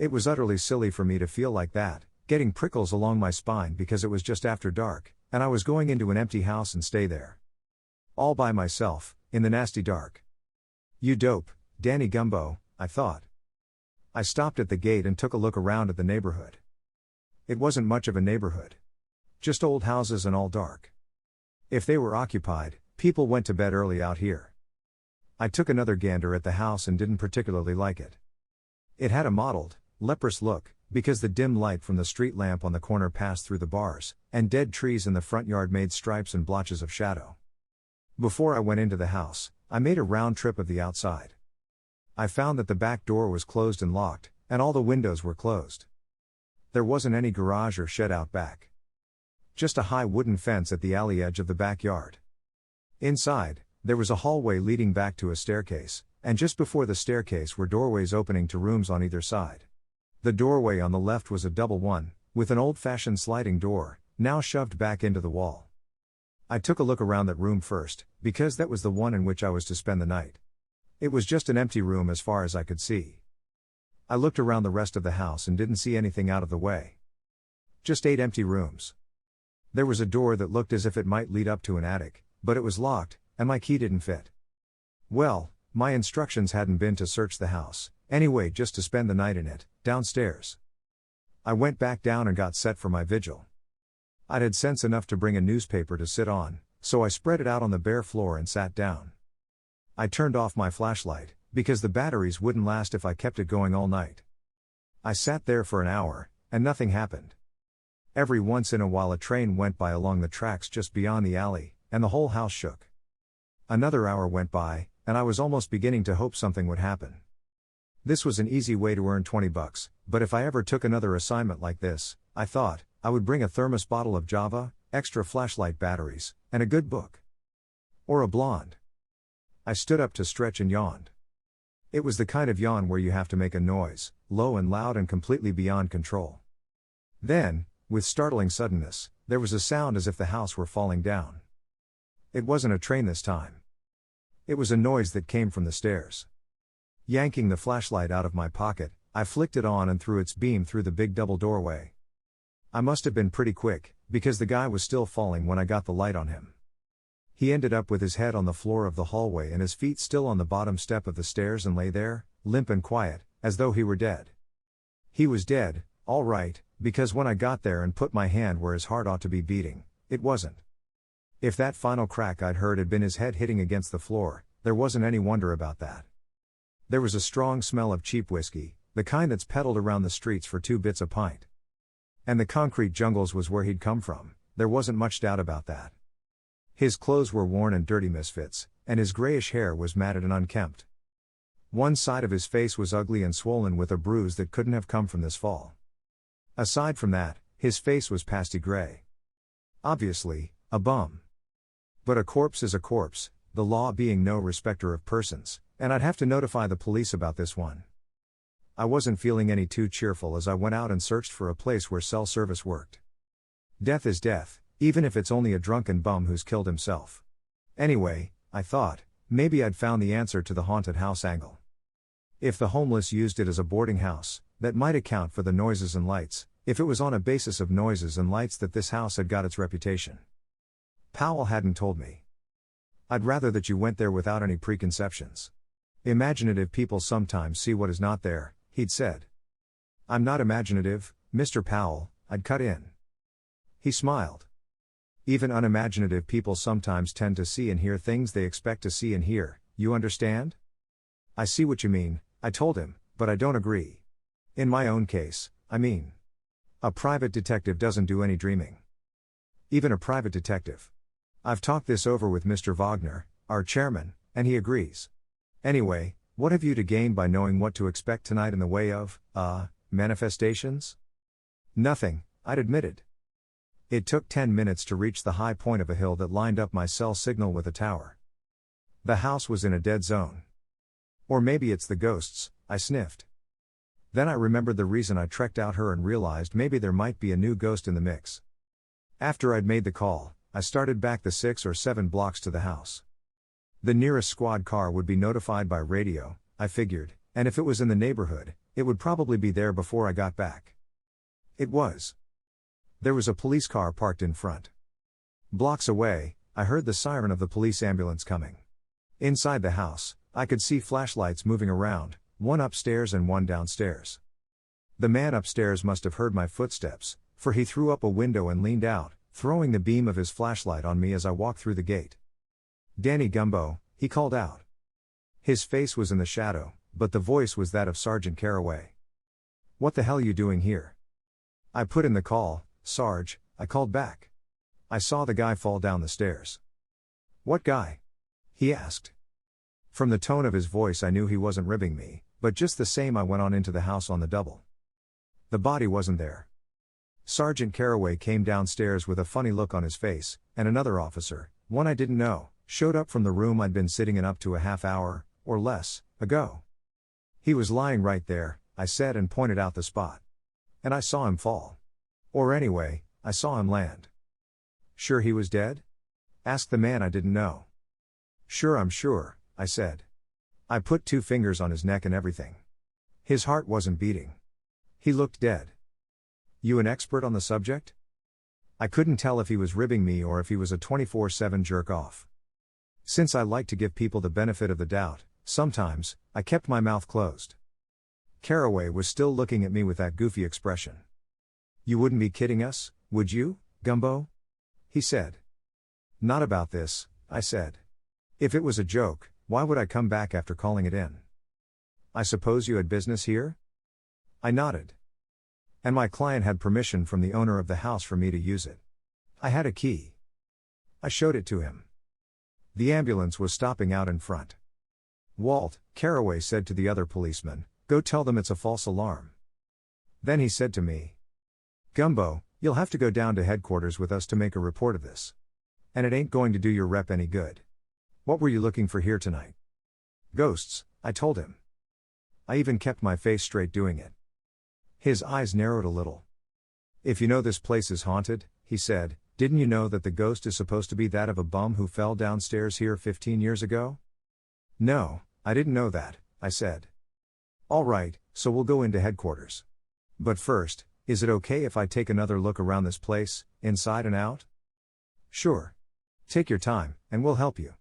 It was utterly silly for me to feel like that, getting prickles along my spine because it was just after dark, and I was going into an empty house and stay there. All by myself, in the nasty dark. You dope, Danny Gumbo, I thought. I stopped at the gate and took a look around at the neighborhood. It wasn't much of a neighborhood. Just old houses and all dark. If they were occupied, people went to bed early out here. I took another gander at the house and didn't particularly like it. It had a mottled, leprous look, because the dim light from the street lamp on the corner passed through the bars, and dead trees in the front yard made stripes and blotches of shadow. Before I went into the house, I made a round trip of the outside. I found that the back door was closed and locked, and all the windows were closed. There wasn't any garage or shed out back. Just a high wooden fence at the alley edge of the backyard. Inside, there was a hallway leading back to a staircase, and just before the staircase were doorways opening to rooms on either side. The doorway on the left was a double one, with an old-fashioned sliding door, now shoved back into the wall. I took a look around that room first, because that was the one in which I was to spend the night. It was just an empty room as far as I could see. I looked around the rest of the house and didn't see anything out of the way. Just 8 empty rooms. There was a door that looked as if it might lead up to an attic, but it was locked, and my key didn't fit. Well, my instructions hadn't been to search the house, anyway, just to spend the night in it, downstairs. I went back down and got set for my vigil. I'd had sense enough to bring a newspaper to sit on, so I spread it out on the bare floor and sat down. I turned off my flashlight, because the batteries wouldn't last if I kept it going all night. I sat there for an hour, and nothing happened. Every once in a while a train went by along the tracks just beyond the alley, and the whole house shook. Another hour went by, and I was almost beginning to hope something would happen. This was an easy way to earn $20, but if I ever took another assignment like this, I thought, I would bring a thermos bottle of Java, extra flashlight batteries, and a good book. Or a blonde. I stood up to stretch and yawned. It was the kind of yawn where you have to make a noise, low and loud and completely beyond control. Then, with startling suddenness, there was a sound as if the house were falling down. It wasn't a train this time. It was a noise that came from the stairs. Yanking the flashlight out of my pocket, I flicked it on and threw its beam through the big double doorway. I must have been pretty quick, because the guy was still falling when I got the light on him. He ended up with his head on the floor of the hallway and his feet still on the bottom step of the stairs and lay there, limp and quiet, as though he were dead. He was dead, all right, because when I got there and put my hand where his heart ought to be beating, it wasn't. If that final crack I'd heard had been his head hitting against the floor, there wasn't any wonder about that. There was a strong smell of cheap whiskey, the kind that's peddled around the streets for 2 bits a pint. And the concrete jungles was where he'd come from, there wasn't much doubt about that. His clothes were worn and dirty misfits, and his grayish hair was matted and unkempt. One side of his face was ugly and swollen with a bruise that couldn't have come from this fall. Aside from that, his face was pasty gray. Obviously, a bum. But a corpse is a corpse, the law being no respecter of persons, and I'd have to notify the police about this one. I wasn't feeling any too cheerful as I went out and searched for a place where cell service worked. Death is death, even if it's only a drunken bum who's killed himself. Anyway, I thought, maybe I'd found the answer to the haunted house angle. If the homeless used it as a boarding house, that might account for the noises and lights, if it was on a basis of noises and lights that this house had got its reputation. Powell hadn't told me. I'd rather that you went there without any preconceptions. Imaginative people sometimes see what is not there, he'd said. I'm not imaginative, Mr. Powell, I'd cut in. He smiled. Even unimaginative people sometimes tend to see and hear things they expect to see and hear, you understand? I see what you mean, I told him, but I don't agree. In my own case, I mean. A private detective doesn't do any dreaming. Even a private detective. I've talked this over with Mr. Wagner, our chairman, and he agrees. Anyway, what have you to gain by knowing what to expect tonight in the way of, manifestations? Nothing, I'd admitted. It took 10 minutes to reach the high point of a hill that lined up my cell signal with a tower. The house was in a dead zone. Or maybe it's the ghosts, I sniffed. Then I remembered the reason I trekked out here and realized maybe there might be a new ghost in the mix. After I'd made the call, I started back the 6 or 7 blocks to the house. The nearest squad car would be notified by radio, I figured, and if it was in the neighborhood, it would probably be there before I got back. It was. There was a police car parked in front. Blocks away, I heard the siren of the police ambulance coming. Inside the house, I could see flashlights moving around, one upstairs and one downstairs. The man upstairs must have heard my footsteps, for he threw up a window and leaned out, throwing the beam of his flashlight on me as I walked through the gate. "Danny Gumbo," he called out. His face was in the shadow, but the voice was that of Sergeant Caraway. "What the hell you doing here?" "I put in the call, Sarge," I called back. "I saw the guy fall down the stairs." "What guy?" he asked. From the tone of his voice I knew he wasn't ribbing me, but just the same I went on into the house on the double. The body wasn't there. Sergeant Caraway came downstairs with a funny look on his face, and another officer, one I didn't know, showed up from the room I'd been sitting in up to a half hour, or less, ago. "He was lying right there," I said and pointed out the spot. "And I saw him fall. Or anyway, I saw him land." "Sure he was dead?" asked the man I didn't know. "Sure, I'm sure," I said. I put 2 fingers on his neck and everything. His heart wasn't beating. He looked dead. "You an expert on the subject?" I couldn't tell if he was ribbing me or if he was a 24/7 jerk-off. Since I like to give people the benefit of the doubt, sometimes, I kept my mouth closed. Caraway was still looking at me with that goofy expression. "You wouldn't be kidding us, would you, Gumbo?" he said. "Not about this," I said. "If it was a joke, why would I come back after calling it in?" "I suppose you had business here?" I nodded. "And my client had permission from the owner of the house for me to use it. I had a key." I showed it to him. The ambulance was stopping out in front. "Walt," Caraway said to the other policeman, "go tell them it's a false alarm." Then he said to me, "Gumbo, you'll have to go down to headquarters with us to make a report of this. And it ain't going to do your rep any good. What were you looking for here tonight?" "Ghosts," I told him. I even kept my face straight doing it. His eyes narrowed a little. "If you know this place is haunted," he said, "didn't you know that the ghost is supposed to be that of a bum who fell downstairs here 15 years ago?" "No, I didn't know that," I said. "All right, so we'll go into headquarters. But first, is it okay if I take another look around this place, inside and out?" "Sure. Take your time, and we'll help you."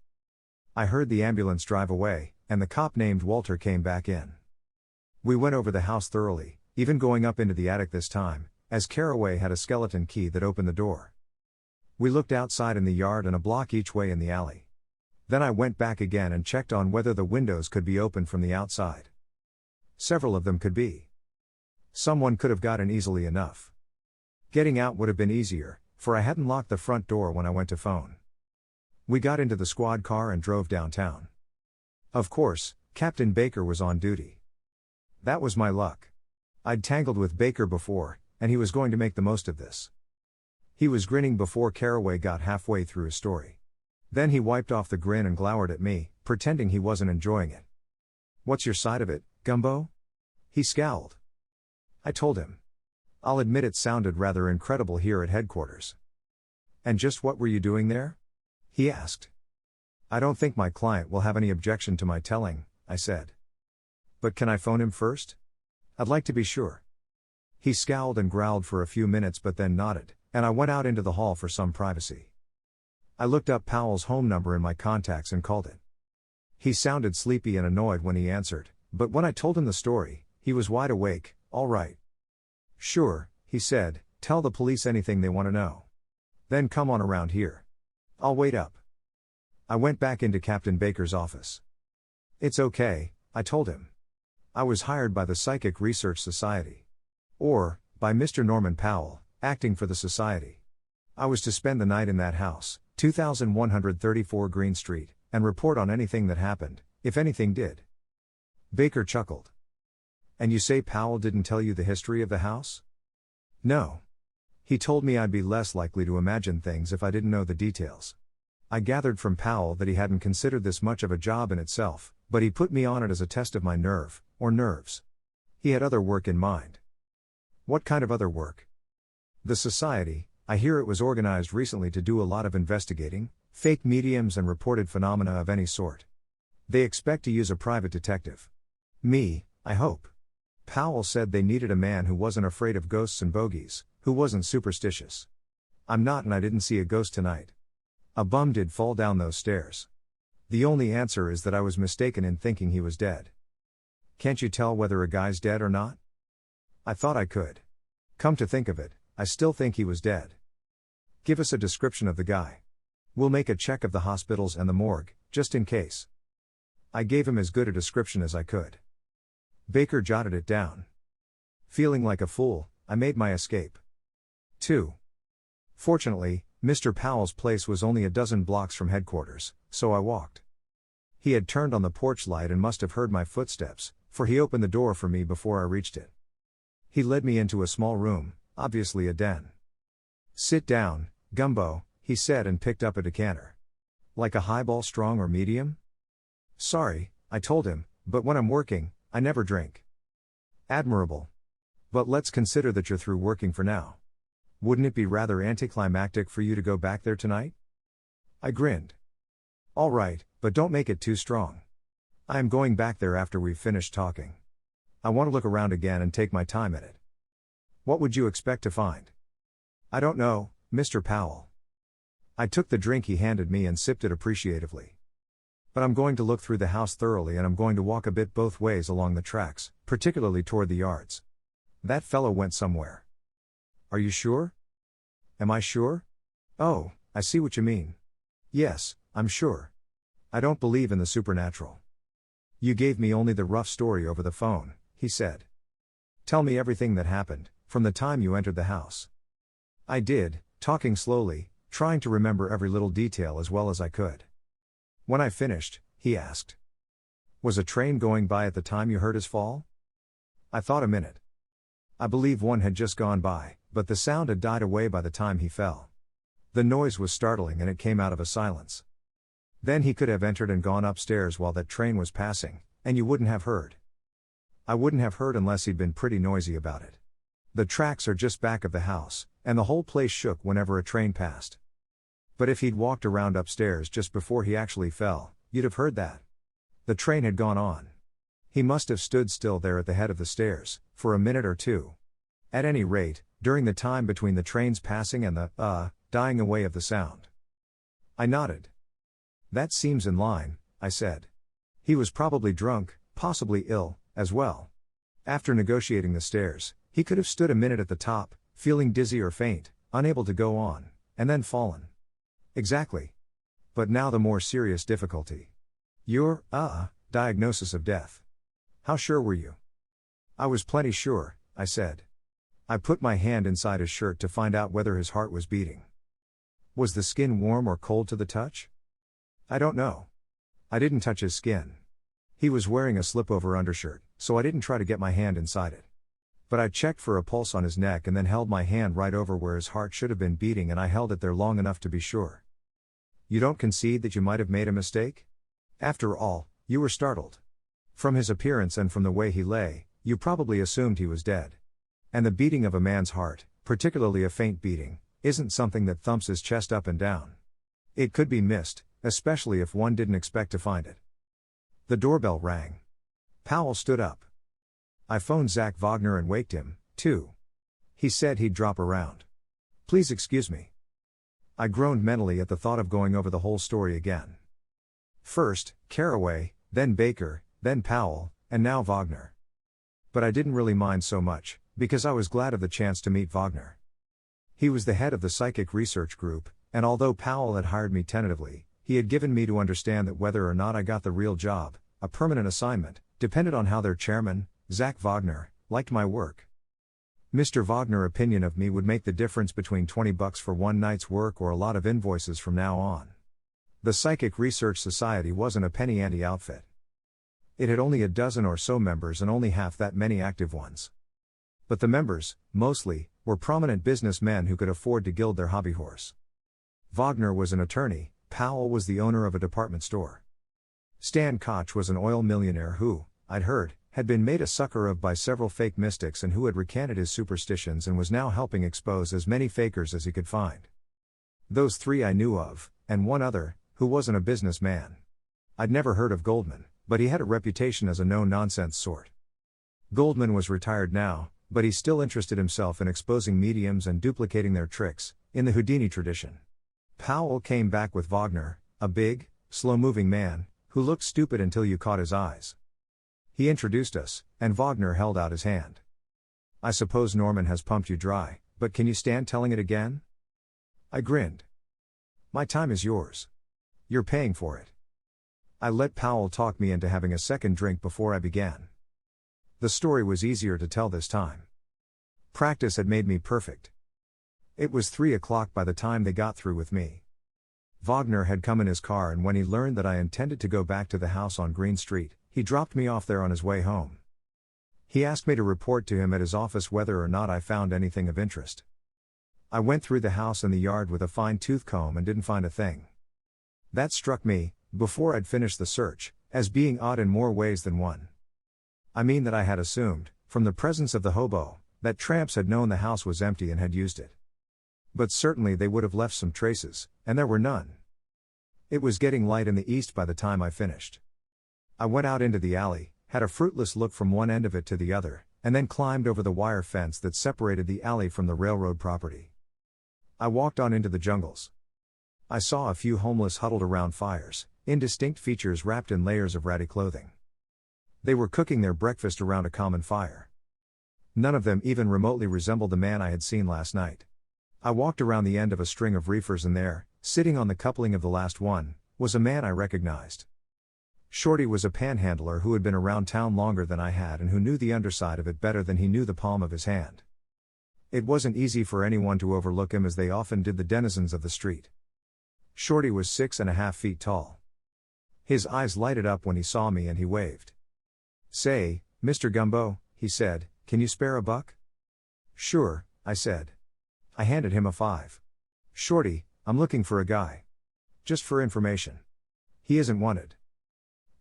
I heard the ambulance drive away, and the cop named Walter came back in. We went over the house thoroughly, even going up into the attic this time, as Caraway had a skeleton key that opened the door. We looked outside in the yard and a block each way in the alley. Then I went back again and checked on whether the windows could be opened from the outside. Several of them could be. Someone could have got in easily enough. Getting out would have been easier, for I hadn't locked the front door when I went to phone. We got into the squad car and drove downtown. Of course, Captain Baker was on duty. That was my luck. I'd tangled with Baker before, and he was going to make the most of this. He was grinning before Caraway got halfway through his story. Then he wiped off the grin and glowered at me, pretending he wasn't enjoying it. "What's your side of it, Gumbo?" He scowled. I told him. I'll admit it sounded rather incredible here at headquarters. "And just what were you doing there?" he asked. "I don't think my client will have any objection to my telling," I said. "But can I phone him first? I'd like to be sure." He scowled and growled for a few minutes but then nodded, and I went out into the hall for some privacy. I looked up Powell's home number in my contacts and called it. He sounded sleepy and annoyed when he answered, but when I told him the story, he was wide awake. "All right. Sure," he said, "tell the police anything they want to know. Then come on around here. I'll wait up." I went back into Captain Baker's office. "It's okay," I told him. "I was hired by the Psychic Research Society. Or, by Mr. Norman Powell, acting for the society. I was to spend the night in that house, 2134 Green Street, and report on anything that happened, if anything did." Baker chuckled. "And you say Powell didn't tell you the history of the house?" "No. He told me I'd be less likely to imagine things if I didn't know the details. I gathered from Powell that he hadn't considered this much of a job in itself, but he put me on it as a test of my nerve, or nerves. He had other work in mind." "What kind of other work?" "The society, I hear it was organized recently to do a lot of investigating, fake mediums and reported phenomena of any sort. They expect to use a private detective. Me, I hope." Powell said they needed a man who wasn't afraid of ghosts and bogies, who wasn't superstitious. I'm not, and I didn't see a ghost tonight. A bum did fall down those stairs. The only answer is that I was mistaken in thinking he was dead. Can't you tell whether a guy's dead or not? I thought I could. Come to think of it, I still think he was dead. Give us a description of the guy. We'll make a check of the hospitals and the morgue, just in case. I gave him as good a description as I could. Baker jotted it down. Feeling like a fool, I made my escape. 2. Fortunately, Mr. Powell's place was only a dozen blocks from headquarters, so I walked. He had turned on the porch light and must have heard my footsteps, for he opened the door for me before I reached it. He led me into a small room, obviously a den. Sit down, Gumbo, he said and picked up a decanter. Like a highball, strong or medium? Sorry, I told him, but when I'm working, I never drink. Admirable. But let's consider that you're through working for now. Wouldn't it be rather anticlimactic for you to go back there tonight? I grinned. All right, but don't make it too strong. I am going back there after we've finished talking. I want to look around again and take my time at it. What would you expect to find? I don't know, Mr. Powell. I took the drink he handed me and sipped it appreciatively. But I'm going to look through the house thoroughly, and I'm going to walk a bit both ways along the tracks, particularly toward the yards. That fellow went somewhere. Are you sure? Am I sure? Oh, I see what you mean. Yes, I'm sure. I don't believe in the supernatural. You gave me only the rough story over the phone, he said. Tell me everything that happened, from the time you entered the house. I did, talking slowly, trying to remember every little detail as well as I could. When I finished, he asked. Was a train going by at the time you heard his fall? I thought a minute. I believe one had just gone by, but the sound had died away by the time he fell. The noise was startling and it came out of a silence. Then he could have entered and gone upstairs while that train was passing, and you wouldn't have heard. I wouldn't have heard unless he'd been pretty noisy about it. The tracks are just back of the house, and the whole place shook whenever a train passed. But if he'd walked around upstairs just before he actually fell, you'd have heard that. The train had gone on. He must have stood still there at the head of the stairs, for a minute or two. At any rate, during the time between the train's passing and the, dying away of the sound. I nodded. That seems in line, I said. He was probably drunk, possibly ill, as well. After negotiating the stairs, he could have stood a minute at the top, feeling dizzy or faint, unable to go on, and then fallen. Exactly. But now the more serious difficulty. Your, diagnosis of death. How sure were you? I was plenty sure, I said. I put my hand inside his shirt to find out whether his heart was beating. Was the skin warm or cold to the touch? I don't know. I didn't touch his skin. He was wearing a slip-over undershirt, so I didn't try to get my hand inside it. But I checked for a pulse on his neck and then held my hand right over where his heart should have been beating, and I held it there long enough to be sure. You don't concede that you might have made a mistake? After all, you were startled. From his appearance and from the way he lay, you probably assumed he was dead. And the beating of a man's heart, particularly a faint beating, isn't something that thumps his chest up and down. It could be missed, especially if one didn't expect to find it. The doorbell rang. Powell stood up. I phoned Zach Wagner and waked him, too. He said he'd drop around. Please excuse me. I groaned mentally at the thought of going over the whole story again. First, Carraway, then Baker, then Powell, and now Wagner. But I didn't really mind so much, because I was glad of the chance to meet Wagner. He was the head of the psychic research group, and although Powell had hired me tentatively, he had given me to understand that whether or not I got the real job, a permanent assignment, depended on how their chairman, Zach Wagner, liked my work. Mr. Wagner's opinion of me would make the difference between $20 for one night's work or a lot of invoices from now on. The Psychic Research Society wasn't a penny ante outfit. It had only a dozen or so members and only half that many active ones. But the members, mostly, were prominent businessmen who could afford to gild their hobby horse. Wagner was an attorney, Powell was the owner of a department store. Stan Koch was an oil millionaire who, I'd heard, had been made a sucker of by several fake mystics and who had recanted his superstitions and was now helping expose as many fakers as he could find. Those three I knew of, and one other, who wasn't a businessman. I'd never heard of Goldman, but he had a reputation as a no-nonsense sort. Goldman was retired now, but he still interested himself in exposing mediums and duplicating their tricks, in the Houdini tradition. Powell came back with Wagner, a big, slow-moving man, who looked stupid until you caught his eyes. He introduced us, and Wagner held out his hand. "I suppose Norman has pumped you dry, but can you stand telling it again?" I grinned. "My time is yours. You're paying for it." I let Powell talk me into having a second drink before I began. The story was easier to tell this time. Practice had made me perfect. It was 3 o'clock by the time they got through with me. Wagner had come in his car, and when he learned that I intended to go back to the house on Green Street, he dropped me off there on his way home. He asked me to report to him at his office whether or not I found anything of interest. I went through the house and the yard with a fine-tooth comb and didn't find a thing. That struck me, before I'd finished the search, as being odd in more ways than one. I mean that I had assumed, from the presence of the hobo, that tramps had known the house was empty and had used it. But certainly they would have left some traces, and there were none. It was getting light in the east by the time I finished. I went out into the alley, had a fruitless look from one end of it to the other, and then climbed over the wire fence that separated the alley from the railroad property. I walked on into the jungles. I saw a few homeless huddled around fires, indistinct features wrapped in layers of ratty clothing. They were cooking their breakfast around a common fire. None of them even remotely resembled the man I had seen last night. I walked around the end of a string of reefers, and there, sitting on the coupling of the last one, was a man I recognized. Shorty was a panhandler who had been around town longer than I had and who knew the underside of it better than he knew the palm of his hand. It wasn't easy for anyone to overlook him, as they often did the denizens of the street. Shorty was 6.5 feet tall. His eyes lighted up when he saw me and he waved. "Say, Mr. Gumbo," he said, "can you spare a buck?" "Sure," I said. I handed him a 5. "Shorty, I'm looking for a guy. Just for information. He isn't wanted."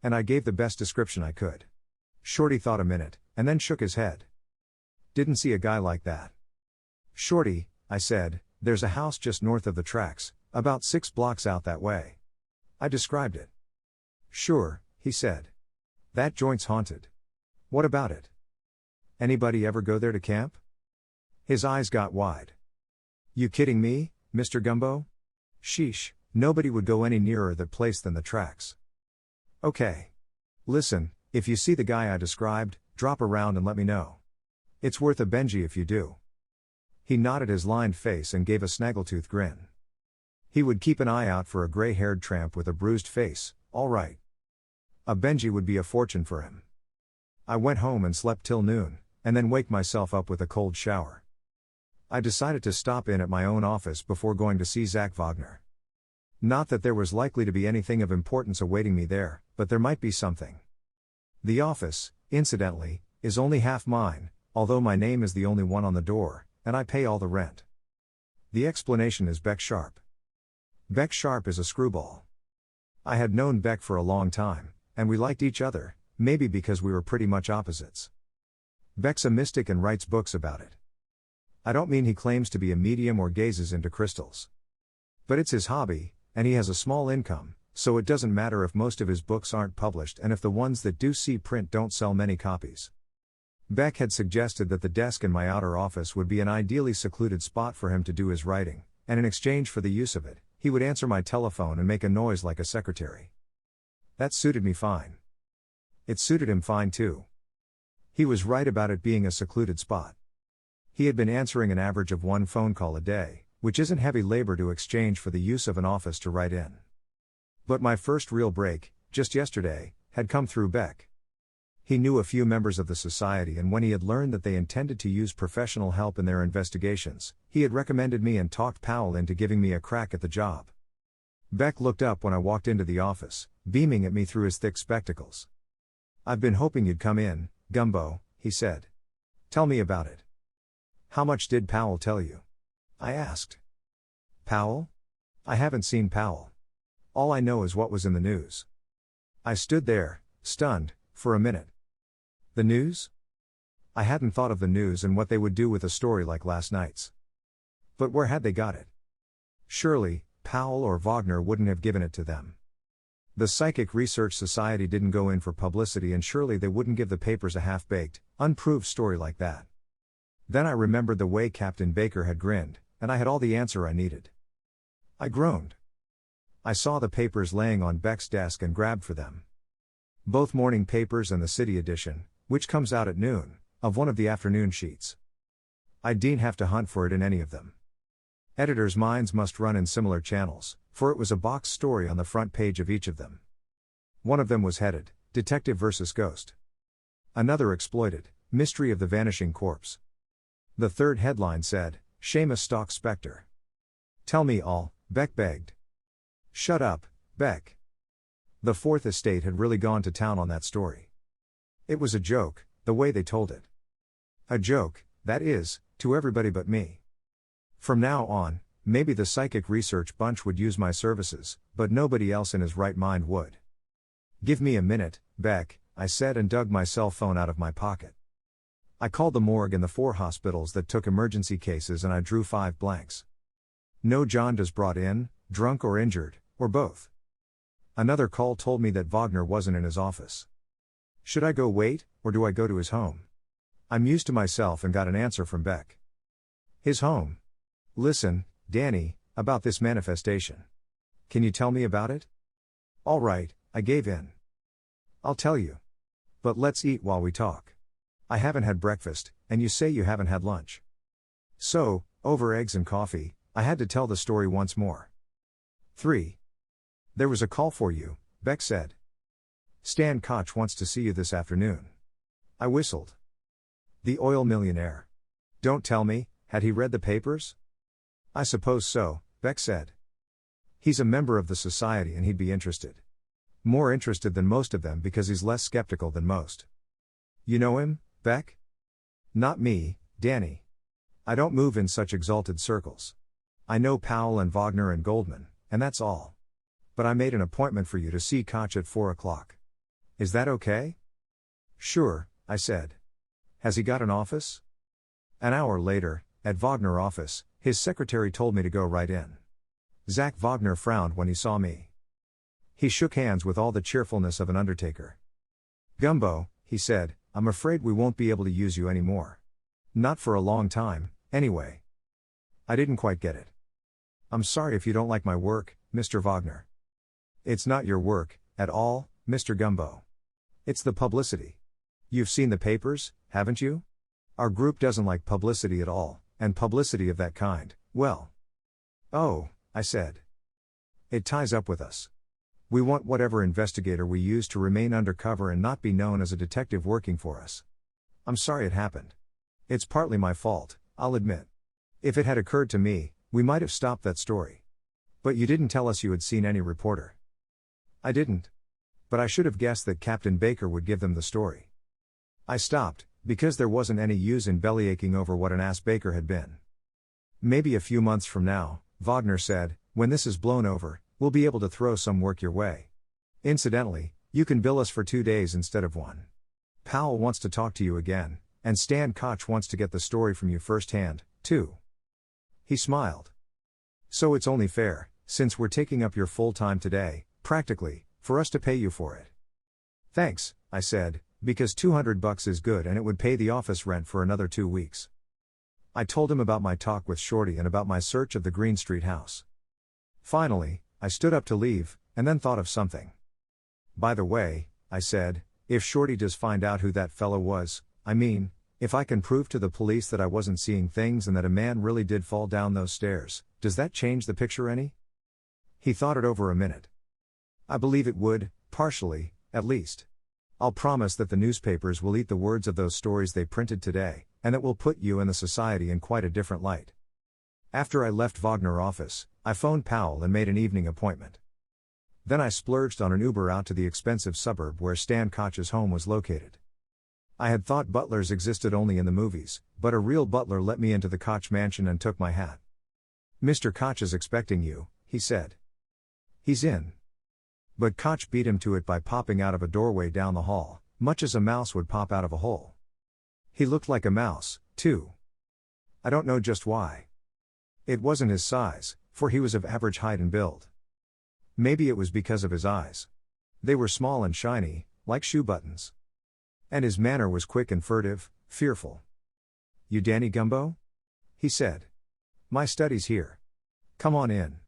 And I gave the best description I could. Shorty thought a minute, and then shook his head. "Didn't see a guy like that." "Shorty," I said, "there's a house just north of the tracks, about 6 blocks out that way." I described it. "Sure," he said. "That joint's haunted." "What about it? Anybody ever go there to camp?" His eyes got wide. "You kidding me, Mr. Gumbo? Sheesh, nobody would go any nearer that place than the tracks." "Okay. Listen, if you see the guy I described, drop around and let me know. It's worth a Benji if you do." He nodded his lined face and gave a snaggletooth grin. He would keep an eye out for a gray-haired tramp with a bruised face, all right. A Benji would be a fortune for him. I went home and slept till noon, and then waked myself up with a cold shower. I decided to stop in at my own office before going to see Zach Wagner. Not that there was likely to be anything of importance awaiting me there, but there might be something. The office, incidentally, is only half mine, although my name is the only one on the door, and I pay all the rent. The explanation is Beck Sharp. Beck Sharp is a screwball. I had known Beck for a long time, and we liked each other, maybe because we were pretty much opposites. Beck's a mystic and writes books about it. I don't mean he claims to be a medium or gazes into crystals. But it's his hobby, and he has a small income, so it doesn't matter if most of his books aren't published and if the ones that do see print don't sell many copies. Beck had suggested that the desk in my outer office would be an ideally secluded spot for him to do his writing, and in exchange for the use of it, he would answer my telephone and make a noise like a secretary. That suited me fine. It suited him fine too. He was right about it being a secluded spot. He had been answering an average of 1 phone call a day, which isn't heavy labor to exchange for the use of an office to write in. But my first real break, just yesterday, had come through Beck. He knew a few members of the society, and when he had learned that they intended to use professional help in their investigations, he had recommended me and talked Powell into giving me a crack at the job. Beck looked up when I walked into the office, beaming at me through his thick spectacles. "I've been hoping you'd come in, Gumbo," he said. "Tell me about it." "How much did Powell tell you?" I asked. "Powell? I haven't seen Powell. All I know is what was in the news." I stood there, stunned, for a minute. The news? I hadn't thought of the news and what they would do with a story like last night's. But where had they got it? Surely, Powell or Wagner wouldn't have given it to them. The Psychic Research Society didn't go in for publicity, and surely they wouldn't give the papers a half-baked, unproved story like that. Then I remembered the way Captain Baker had grinned, and I had all the answer I needed. I groaned. I saw the papers laying on Beck's desk and grabbed for them. Both morning papers and the city edition, which comes out at noon, of one of the afternoon sheets. I didn't have to hunt for it in any of them. Editors' minds must run in similar channels, for it was a box story on the front page of each of them. One of them was headed, Detective vs. Ghost. Another exploited, Mystery of the Vanishing Corpse. The third headline said, Seamus stalks Spectre. Tell me all, Beck begged. Shut up, Beck. The Fourth Estate had really gone to town on that story. It was a joke, the way they told it. A joke, that is, to everybody but me. From now on, maybe the Psychic Research Bunch would use my services, but nobody else in his right mind would. Give me a minute, Beck, I said, and dug my cell phone out of my pocket. I called the morgue and the 4 hospitals that took emergency cases, and I drew 5 blanks. No jaundice brought in, drunk or injured, or both. Another call told me that Wagner wasn't in his office. Should I go wait, or do I go to his home? I mused to myself and got an answer from Beck. His home. Listen, Danny, about this manifestation. Can you tell me about it? All right, I gave in. I'll tell you. But let's eat while we talk. I haven't had breakfast, and you say you haven't had lunch. So, over eggs and coffee, I had to tell the story once more. 3. There was a call for you, Beck said. Stan Koch wants to see you this afternoon. I whistled. The oil millionaire. Don't tell me, had he read the papers? I suppose so, Beck said. He's a member of the society and he'd be interested. More interested than most of them because he's less skeptical than most. You know him, Beck? Not me, Danny. I don't move in such exalted circles. I know Powell and Wagner and Goldman, and that's all. But I made an appointment for you to see Koch at 4 o'clock. Is that okay? Sure, I said. Has he got an office? An hour later, at Wagner office, his secretary told me to go right in. Zach Wagner frowned when he saw me. He shook hands with all the cheerfulness of an undertaker. Gumbo, he said, I'm afraid we won't be able to use you anymore. Not for a long time, anyway. I didn't quite get it. I'm sorry if you don't like my work, Mr. Wagner. It's not your work, at all, Mr. Gumbo. It's the publicity. You've seen the papers, haven't you? Our group doesn't like publicity at all, and publicity of that kind, well. Oh, I said. It ties up with us. We want whatever investigator we use to remain undercover and not be known as a detective working for us. I'm sorry it happened. It's partly my fault, I'll admit. If it had occurred to me, we might have stopped that story. But you didn't tell us you had seen any reporter. I didn't. But I should have guessed that Captain Baker would give them the story. I stopped, because there wasn't any use in bellyaching over what an ass Baker had been. Maybe a few months from now, Wagner said, when this is blown over, we'll be able to throw some work your way. Incidentally, you can bill us for 2 days instead of 1. Powell wants to talk to you again, and Stan Koch wants to get the story from you firsthand, too. He smiled. So it's only fair, since we're taking up your full time today, practically, for us to pay you for it. Thanks, I said, because $200 is good and it would pay the office rent for another 2 weeks. I told him about my talk with Shorty and about my search of the Green Street house. Finally, I stood up to leave, and then thought of something. By the way, I said, if Shorty does find out who that fellow was, I mean, if I can prove to the police that I wasn't seeing things and that a man really did fall down those stairs, does that change the picture any? He thought it over a minute. I believe it would, partially, at least. I'll promise that the newspapers will eat the words of those stories they printed today, and that will put you and the society in quite a different light. After I left Wagner office, I phoned Powell and made an evening appointment. Then I splurged on an Uber out to the expensive suburb where Stan Koch's home was located. I had thought butlers existed only in the movies, but a real butler let me into the Koch mansion and took my hat. Mr. Koch is expecting you, he said. He's in. But Koch beat him to it by popping out of a doorway down the hall, much as a mouse would pop out of a hole. He looked like a mouse, too. I don't know just why. It wasn't his size, for he was of average height and build. Maybe it was because of his eyes. They were small and shiny, like shoe buttons. And his manner was quick and furtive, fearful. "You Danny Gumbo?" he said. "My study's here. Come on in."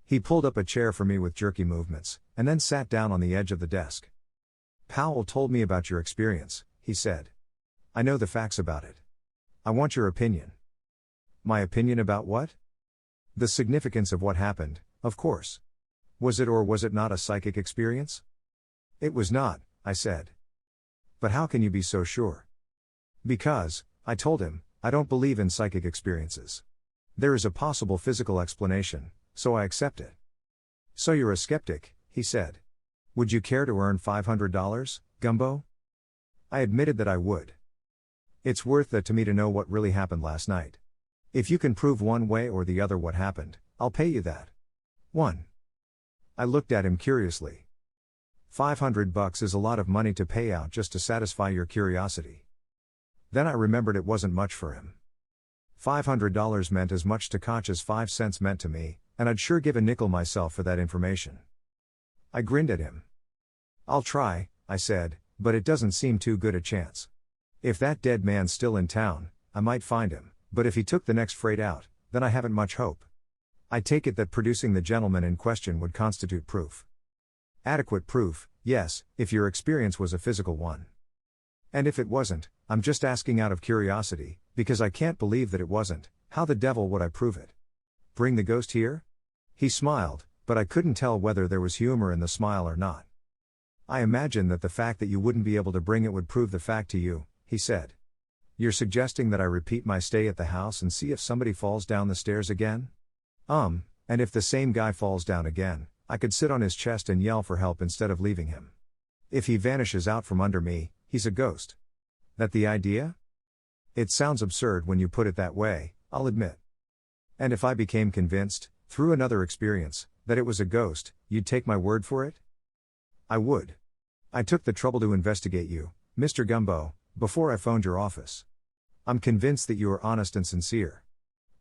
He pulled up a chair for me with jerky movements, and then sat down on the edge of the desk. "Powell told me about your experience," he said. "I know the facts about it. I want your opinion." "My opinion about what?" "The significance of what happened, of course. Was it or was it not a psychic experience?" "It was not," I said. "But how can you be so sure?" "Because," I told him, "I don't believe in psychic experiences. There is a possible physical explanation, so I accept it." "So you're a skeptic," he said. "Would you care to earn $500, Gumbo?" I admitted that I would. "It's worth that to me to know what really happened last night. If you can prove one way or the other what happened, I'll pay you that." "1." I looked at him curiously. $500 is a lot of money to pay out just to satisfy your curiosity. Then I remembered it wasn't much for him. $500 meant as much to Koch as 5 cents meant to me, and I'd sure give a nickel myself for that information. I grinned at him. "I'll try," I said, "but it doesn't seem too good a chance. If that dead man's still in town, I might find him, but if he took the next freight out, then I haven't much hope. I take it that producing the gentleman in question would constitute proof." "Adequate proof, yes, if your experience was a physical one. And if it wasn't, I'm just asking out of curiosity, because I can't believe that it wasn't. How the devil would I prove it?" "Bring the ghost here?" He smiled, but I couldn't tell whether there was humor in the smile or not. "I imagine that the fact that you wouldn't be able to bring it would prove the fact to you," he said. "You're suggesting that I repeat my stay at the house and see if somebody falls down the stairs again?" And if the same guy falls down again, I could sit on his chest and yell for help instead of leaving him. If he vanishes out from under me, he's a ghost. That the idea? It sounds absurd when you put it that way, I'll admit. And if I became convinced, through another experience, that it was a ghost, you'd take my word for it? I would. I took the trouble to investigate you, Mr. Gumbo, before I phoned your office. I'm convinced that you are honest and sincere.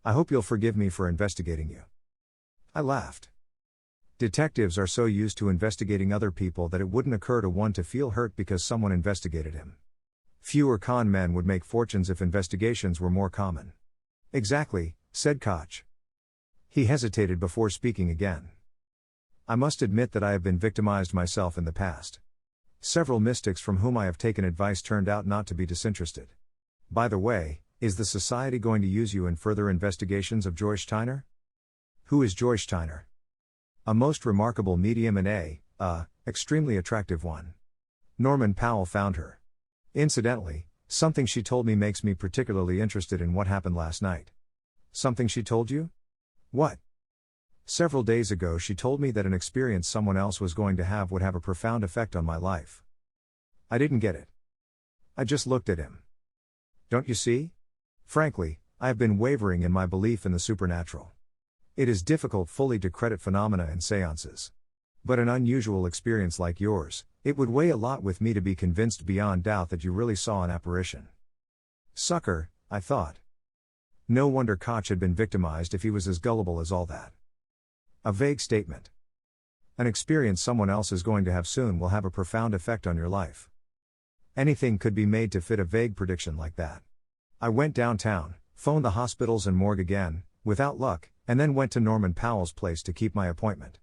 I hope you'll forgive me for investigating you. I laughed. Detectives are so used to investigating other people that it wouldn't occur to one to feel hurt because someone investigated him. Fewer con men would make fortunes if investigations were more common. "Exactly," said Koch. He hesitated before speaking again. "I must admit that I have been victimized myself in the past. Several mystics from whom I have taken advice turned out not to be disinterested. By the way, is the Society going to use you in further investigations of Joyce Steiner?" "Who is Joyce Steiner?" "A most remarkable medium and extremely attractive one. Norman Powell found her. Incidentally, something she told me makes me particularly interested in what happened last night." "Something she told you? What?" "Several days ago she told me that an experience someone else was going to have would have a profound effect on my life." I didn't get it. I just looked at him. "Don't you see? Frankly, I have been wavering in my belief in the supernatural. It is difficult fully to credit phenomena in seances. But an unusual experience like yours, it would weigh a lot with me to be convinced beyond doubt that you really saw an apparition." Sucker, I thought. No wonder Koch had been victimized if he was as gullible as all that. A vague statement. An experience someone else is going to have soon will have a profound effect on your life. Anything could be made to fit a vague prediction like that. I went downtown, phoned the hospitals and morgue again, without luck, and then went to Norman Powell's place to keep my appointment.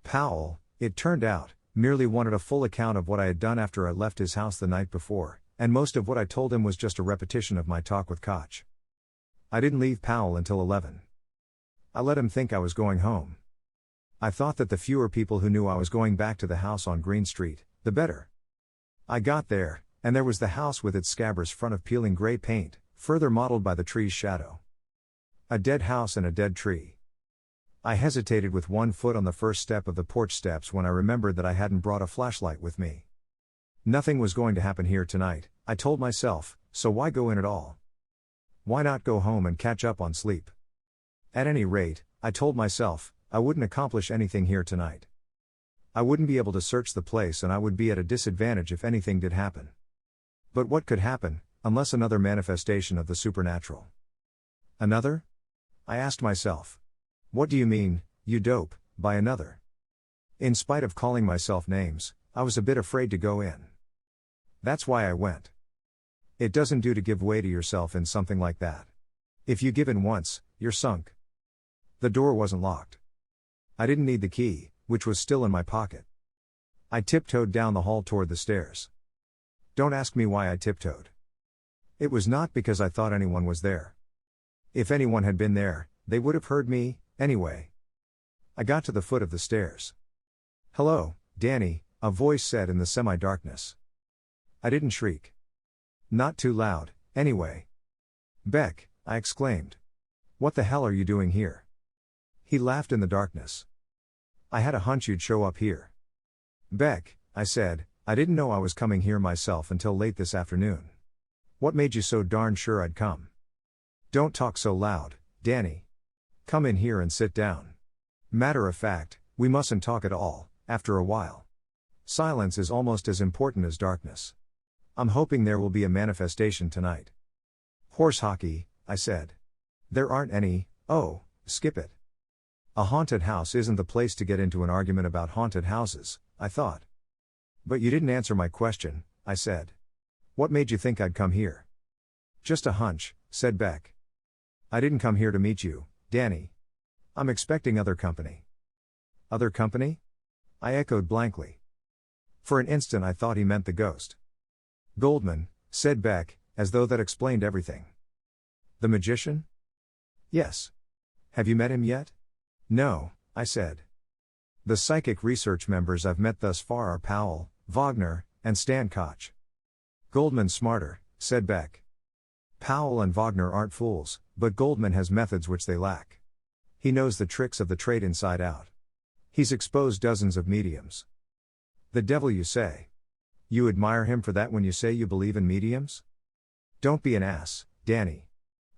Powell, it turned out, merely wanted a full account of what I had done after I left his house the night before, and most of what I told him was just a repetition of my talk with Koch. I didn't leave Powell until 11. I let him think I was going home. I thought that the fewer people who knew I was going back to the house on Green Street, the better. I got there, and there was the house with its scabrous front of peeling gray paint, further mottled by the tree's shadow. A dead house and a dead tree. I hesitated with one foot on the first step of the porch steps when I remembered that I hadn't brought a flashlight with me. Nothing was going to happen here tonight, I told myself, so why go in at all? Why not go home and catch up on sleep? At any rate, I told myself, I wouldn't accomplish anything here tonight. I wouldn't be able to search the place and I would be at a disadvantage if anything did happen. But what could happen, unless another manifestation of the supernatural? Another? I asked myself. What do you mean, you dope, by another? In spite of calling myself names, I was a bit afraid to go in. That's why I went. It doesn't do to give way to yourself in something like that. If you give in once, you're sunk. The door wasn't locked. I didn't need the key, which was still in my pocket. I tiptoed down the hall toward the stairs. Don't ask me why I tiptoed. It was not because I thought anyone was there. If anyone had been there, they would have heard me, anyway. I got to the foot of the stairs. "Hello, Danny," a voice said in the semi-darkness. I didn't shriek. Not too loud, anyway. "Beck," I exclaimed. "What the hell are you doing here?" He laughed in the darkness. "I had a hunch you'd show up here." "Beck," I said, "I didn't know I was coming here myself until late this afternoon. What made you so darn sure I'd come?" "Don't talk so loud, Danny. Come in here and sit down. Matter of fact, we mustn't talk at all, after a while. Silence is almost as important as darkness. I'm hoping there will be a manifestation tonight." "Horse hockey," I said. "There aren't any, oh, skip it. A haunted house isn't the place to get into an argument about haunted houses," I thought. "But you didn't answer my question," I said. "What made you think I'd come here?" "Just a hunch," said Beck. "I didn't come here to meet you, Danny. I'm expecting other company." "Other company?" I echoed blankly. For an instant I thought he meant the ghost. "Goldman," said Beck, as though that explained everything. "The magician?" "Yes. Have you met him yet?" "No," I said. "The psychic research members I've met thus far are Powell, Wagner, and Stan Koch." "Goldman's smarter," said Beck. "Powell and Wagner aren't fools, but Goldman has methods which they lack. He knows the tricks of the trade inside out. He's exposed dozens of mediums." "The devil you say. You admire him for that when you say you believe in mediums?" "Don't be an ass, Danny.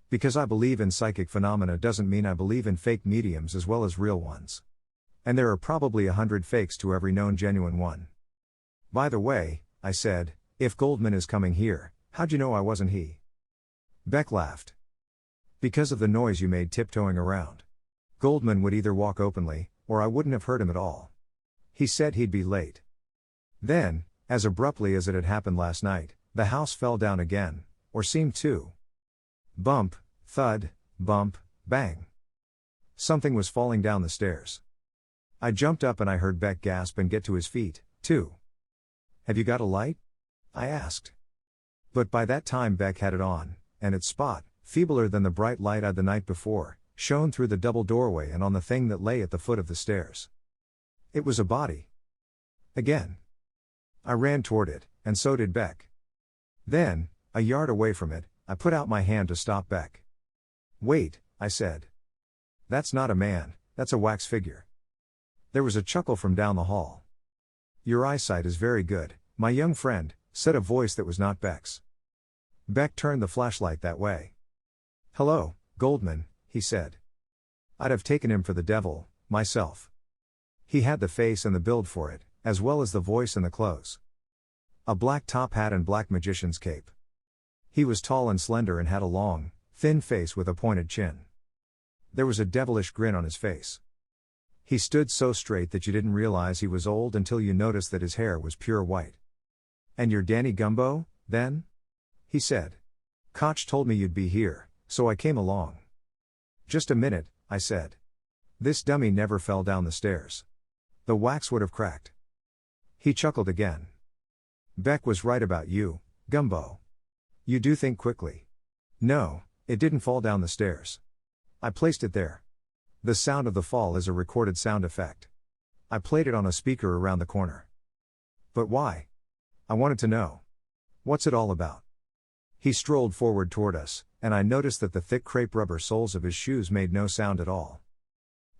Because I believe in psychic phenomena doesn't mean I believe in fake mediums as well as real ones. And there are probably 100 fakes to every known genuine one." "By the way," I said, "if Goldman is coming here, how'd you know I wasn't he?" Beck laughed. "Because of the noise you made tiptoeing around. Goldman would either walk openly, or I wouldn't have heard him at all. He said he'd be late." Then, as abruptly as it had happened last night, the house fell down again, or seemed to. Bump, thud, bump, bang. Something was falling down the stairs. I jumped up and I heard Beck gasp and get to his feet, too. "Have you got a light?" I asked. But by that time Beck had it on, and its spot, feebler than the bright light I'd the night before, shone through the double doorway and on the thing that lay at the foot of the stairs. It was a body. Again. I ran toward it, and so did Beck. Then, a yard away from it, I put out my hand to stop Beck. "Wait," I said. "That's not a man, that's a wax figure." There was a chuckle from down the hall. "Your eyesight is very good, my young friend," said a voice that was not Beck's. Beck turned the flashlight that way. "Hello, Goldman," he said. I'd have taken him for the devil, myself. He had the face and the build for it, as well as the voice and the clothes. A black top hat and black magician's cape. He was tall and slender and had a long, thin face with a pointed chin. There was a devilish grin on his face. He stood so straight that you didn't realize he was old until you noticed that his hair was pure white. "And you're Danny Gumbo, then?" he said. "Koch told me you'd be here, so I came along." "Just a minute," I said. "This dummy never fell down the stairs. The wax would have cracked." He chuckled again. "Beck was right about you, Gumbo. You do think quickly. No, it didn't fall down the stairs. I placed it there. The sound of the fall is a recorded sound effect. I played it on a speaker around the corner." "But why?" I wanted to know. "What's it all about?" He strolled forward toward us, and I noticed that the thick crepe rubber soles of his shoes made no sound at all.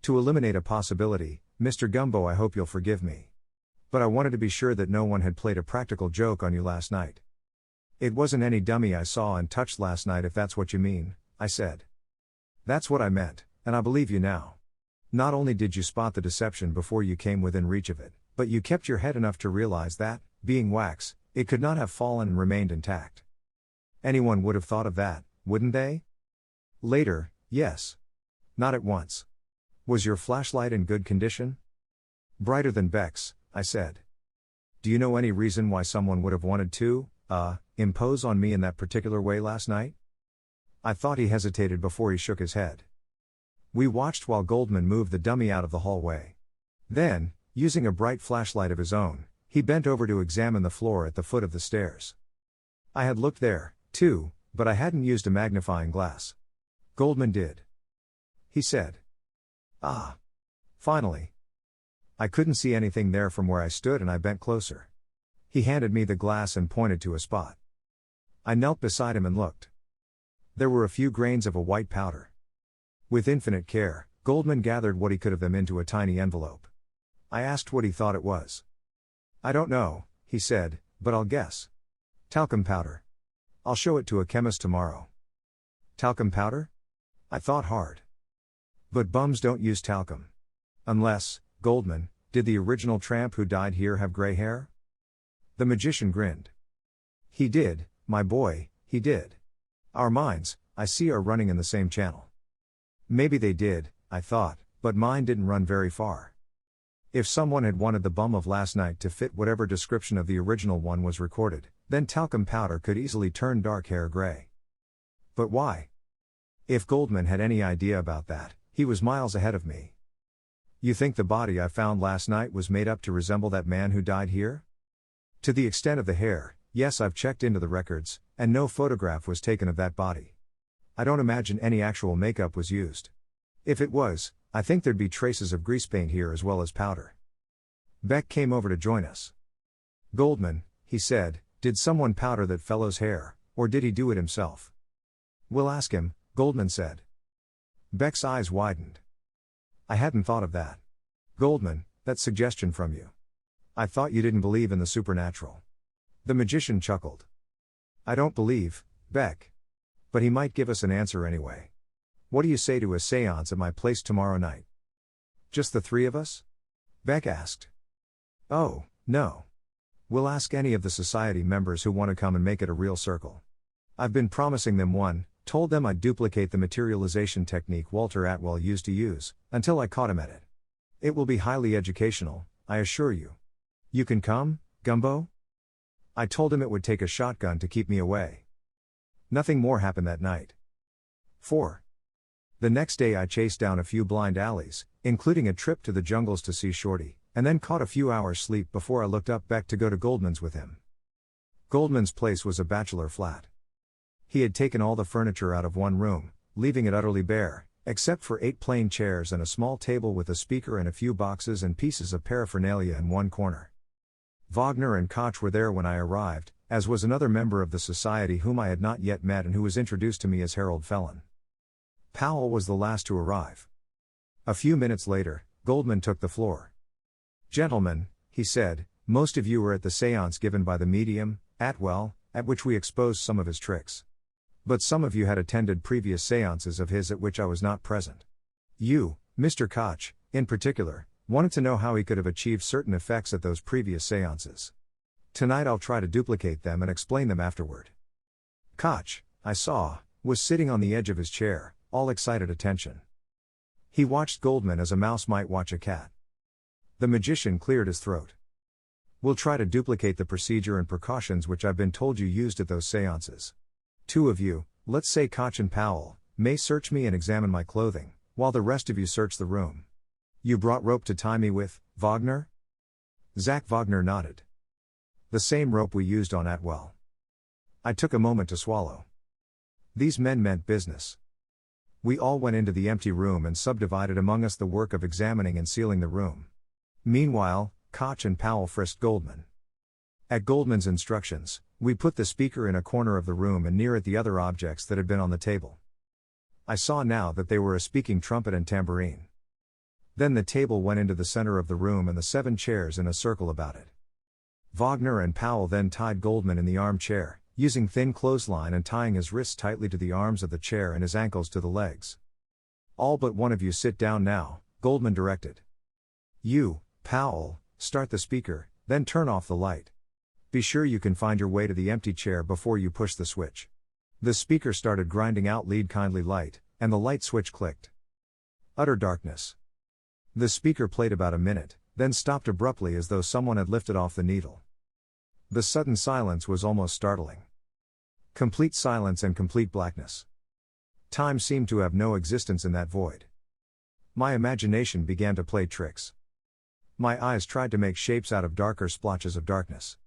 "To eliminate a possibility, Mr. Gumbo, I hope you'll forgive me. But I wanted to be sure that no one had played a practical joke on you last night." "It wasn't any dummy I saw and touched last night if that's what you mean," I said. "That's what I meant, and I believe you now. Not only did you spot the deception before you came within reach of it, but you kept your head enough to realize that, being wax, it could not have fallen and remained intact. Anyone would have thought of that, wouldn't they?" "Later, yes. Not at once. Was your flashlight in good condition?" "Brighter than Beck's," I said. do you know any reason why someone would have wanted to, impose on me in that particular way last night? I thought he hesitated before he shook his head. We watched while Goldman moved the dummy out of the hallway. Then, using a bright flashlight of his own, he bent over to examine the floor at the foot of the stairs. I had looked there, too, but I hadn't used a magnifying glass. Goldman did. He said. Ah. Finally. I couldn't see anything there from where I stood and I bent closer. He handed me the glass and pointed to a spot. I knelt beside him and looked. There were a few grains of a white powder. With infinite care, Goldman gathered what he could of them into a tiny envelope. I asked what he thought it was. I don't know, he said, but I'll guess. Talcum powder. I'll show it to a chemist tomorrow. Talcum powder? I thought hard. But bums don't use talcum. Unless, Goldman, did the original tramp who died here have gray hair? The magician grinned. He did, my boy, he did. Our minds, I see, are running in the same channel. Maybe they did, I thought, but mine didn't run very far. If someone had wanted the bum of last night to fit whatever description of the original one was recorded, then talcum powder could easily turn dark hair gray. But why? If Goldman had any idea about that, he was miles ahead of me. You think the body I found last night was made up to resemble that man who died here? To the extent of the hair, yes, I've checked into the records, and no photograph was taken of that body. I don't imagine any actual makeup was used. If it was, I think there'd be traces of grease paint here as well as powder. Beck came over to join us. Goldman, he said, did someone powder that fellow's hair, or did he do it himself? We'll ask him, Goldman said. Beck's eyes widened. I hadn't thought of that. Goldman, that suggestion from you. I thought you didn't believe in the supernatural. The magician chuckled. I don't believe, Beck. But he might give us an answer anyway. What do you say to a séance at my place tomorrow night? Just the three of us? Beck asked. Oh, no. We'll ask any of the society members who want to come and make it a real circle. I've been promising them one, told them I'd duplicate the materialization technique Walter Atwell used to use, until I caught him at it. It will be highly educational, I assure you. You can come, Gumbo? I told him it would take a shotgun to keep me away. Nothing more happened that night. 4. The next day I chased down a few blind alleys, including a trip to the jungles to see Shorty, and then caught a few hours sleep before I looked up Beck to go to Goldman's with him. Goldman's place was a bachelor flat. He had taken all the furniture out of one room, leaving it utterly bare, except for 8 plain chairs and a small table with a speaker and a few boxes and pieces of paraphernalia in one corner. Wagner and Koch were there when I arrived, as was another member of the society whom I had not yet met and who was introduced to me as Harold Felon. Powell was the last to arrive. A few minutes later, Goldman took the floor. Gentlemen, he said, most of you were at the séance given by the medium, Atwell, at which we exposed some of his tricks. But some of you had attended previous séances of his at which I was not present. You, Mr. Koch, in particular, wanted to know how he could have achieved certain effects at those previous séances. Tonight I'll try to duplicate them and explain them afterward. Koch, I saw, was sitting on the edge of his chair, all excited attention. He watched Goldman as a mouse might watch a cat. The magician cleared his throat. We'll try to duplicate the procedure and precautions which I've been told you used at those séances. 2 of you, let's say Koch and Powell, may search me and examine my clothing, while the rest of you search the room. You brought rope to tie me with, Wagner? Zach Wagner nodded. The same rope we used on Atwell. I took a moment to swallow. These men meant business. We all went into the empty room and subdivided among us the work of examining and sealing the room. Meanwhile, Koch and Powell frisked Goldman. At Goldman's instructions, we put the speaker in a corner of the room and near it the other objects that had been on the table. I saw now that they were a speaking trumpet and tambourine. Then the table went into the center of the room and the 7 chairs in a circle about it. Wagner and Powell then tied Goldman in the armchair, using thin clothesline and tying his wrists tightly to the arms of the chair and his ankles to the legs. All but one of you sit down now, Goldman directed. You, Powell, start the speaker, then turn off the light. Be sure you can find your way to the empty chair before you push the switch. The speaker started grinding out "Lead Kindly Light," and the light switch clicked. Utter darkness. The speaker played about a minute, then stopped abruptly as though someone had lifted off the needle. The sudden silence was almost startling. Complete silence and complete blackness. Time seemed to have no existence in that void. My imagination began to play tricks. My eyes tried to make shapes out of darker splotches of darkness.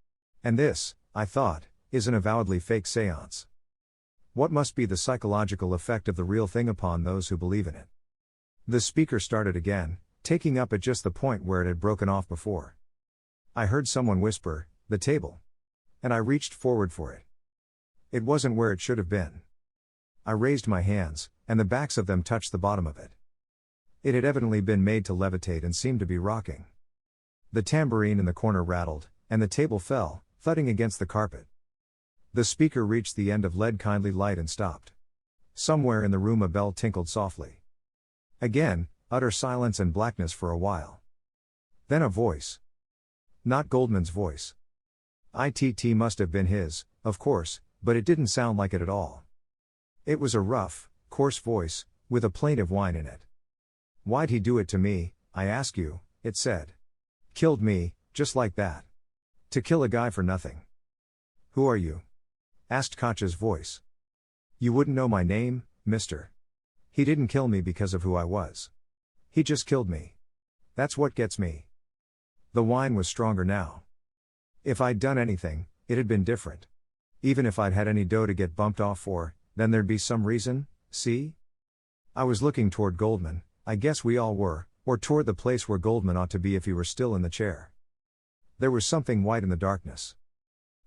And this, I thought, is an avowedly fake seance. What must be the psychological effect of the real thing upon those who believe in it? The speaker started again, taking up at just the point where it had broken off before. I heard someone whisper, "The table." And I reached forward for it. It wasn't where it should have been. I raised my hands, and the backs of them touched the bottom of it. It had evidently been made to levitate and seemed to be rocking. The tambourine in the corner rattled, and the table fell, thudding against the carpet. The speaker reached the end of lead kindly light and stopped. Somewhere in the room a bell tinkled softly. Again, utter silence and blackness for a while. Then a voice. Not Goldman's voice. It must have been his, of course, but it didn't sound like it at all. It was a rough, coarse voice, with a plaintive whine in it. "Why'd he do it to me, I ask you," it said. "Killed me, just like that. To kill a guy for nothing." "Who are you?" asked Koch's voice. "You wouldn't know my name, mister. He didn't kill me because of who I was. He just killed me. That's what gets me." The whine was stronger now. If I'd done anything, it had been different. Even if I'd had any dough to get bumped off for, then there'd be some reason, see? I was looking toward Goldman, I guess we all were, or toward the place where Goldman ought to be if he were still in the chair. There was something white in the darkness.